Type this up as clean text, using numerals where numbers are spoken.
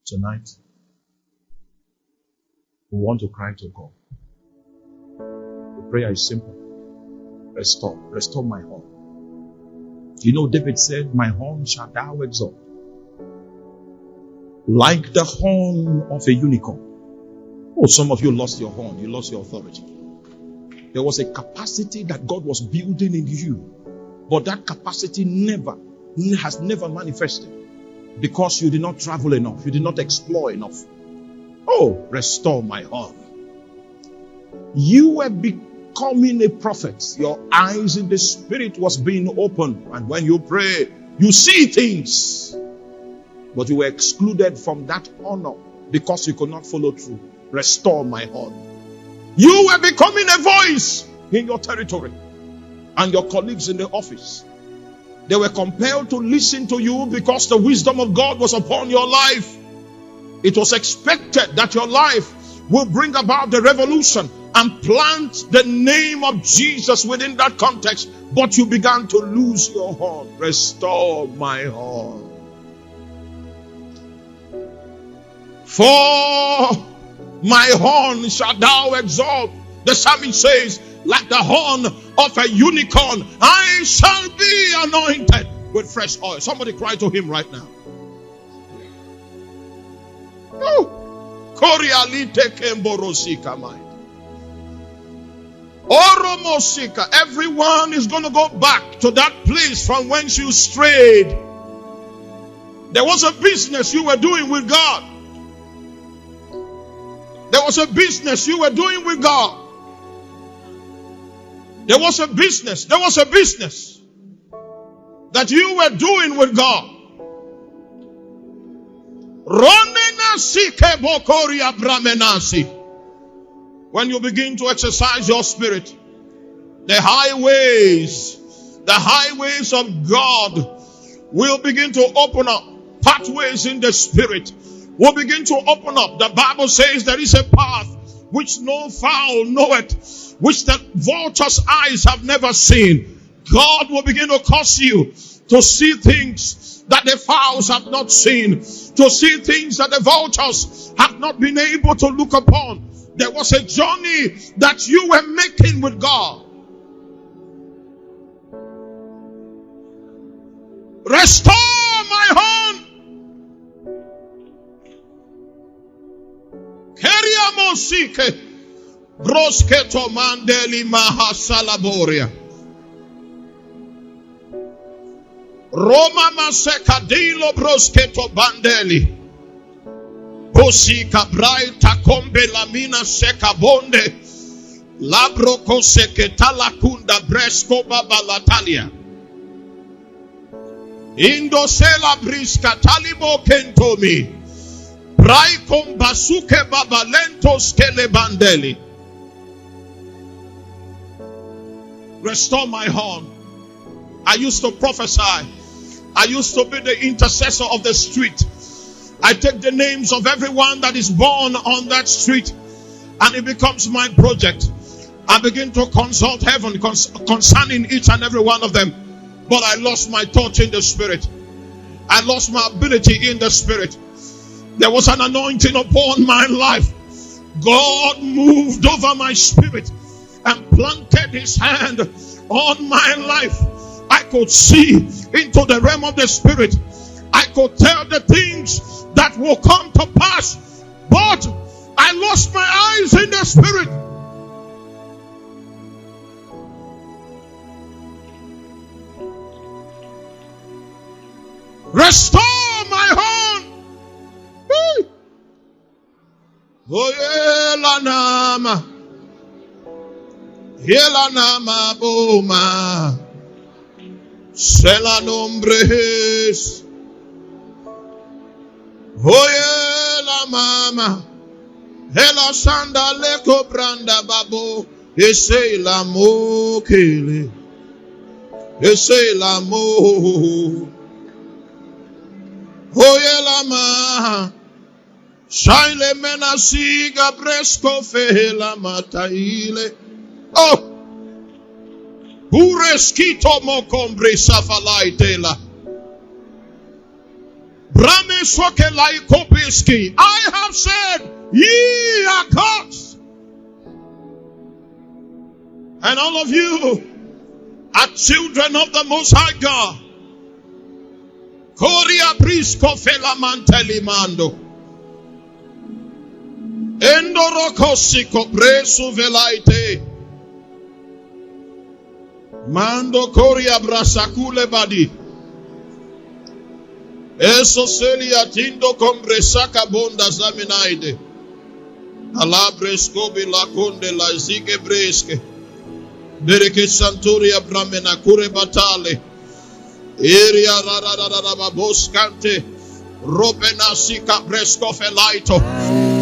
Tonight, we want to cry to God. The prayer is simple. Restore my horn. You know, David said, my horn shall thou exalt. Like the horn of a unicorn. Oh, some of you lost your horn. You lost your authority. There was a capacity that God was building in you. But that capacity has never manifested. Because you did not travel enough. You did not explore enough. Oh, restore my horn. You were becoming a prophet. Your eyes in the spirit was being opened. And when you pray, you see things. But you were excluded from that honor because you could not follow through. Restore my horn. You were becoming a voice in your territory. And your colleagues in the office, they were compelled to listen to you because the wisdom of God was upon your life. It was expected that your life will bring about the revolution and plant the name of Jesus within that context. But you began to lose your horn. Restore my horn. For my horn shall thou exalt. The psalmist says, like the horn of a unicorn, I shall be anointed with fresh oil. Somebody cry to him right now. Everyone is going to go back to that place from whence you strayed. There was a business you were doing with God. There was a business you were doing with God. There was a business that you were doing with God. When you begin to exercise your spirit, the highways of God will begin to open up. Pathways in the spirit will begin to open up. The Bible says there is a path which no fowl knoweth, which the vulture's eyes have never seen. God will begin to cause you to see things that the fowls have not seen, to see things that the vultures have not been able to look upon. There was a journey that you were making with God. Restore my horn. Keriamosike brosketo mandeli mahasalaboria. Roma masekadilo brosketo bandeli. Bosika braita kombe lamina sekabonde. Labroko seketala kunda bresko babalatalia. Indosela briska talibo kentomi. Braikom basuke babalentos kele bandeli. Restore my horn. I used to prophesy. I used to be the intercessor of the street. I take the names of everyone that is born on that street, and it becomes my project. I begin to consult heaven concerning each and every one of them. But I lost my touch in the spirit. I lost my ability in the spirit. There was an anointing upon my life. God moved over my spirit and planted his hand on my life. I could see into the realm of the spirit. I could tell the things that will come to pass. But I lost my eyes in the spirit. Restore my horn. Oyelanama. Yelanama boma. Sela nombres. Oyela mama. Hela sanda leko branda babo. Ese la mo kele. Ese la mo. Oyela ma. Shaile mena siga bresco fehela mataile. Oh. Ureskito mo kombre safalai tela. Brame soke laikopiski. I have said, ye are gods. And all of you are children of the Most High God. Korea brisco fela manteli mando. Endoroko siko presu velaite. Mando koria brasakule badi. Eso selia tindo compresaka bonda zaminaide. Alabresco la conde la zige bresque. Dereke santuria bramena kure batale. Iria rarararababos kante. Robena sika bresco felaito.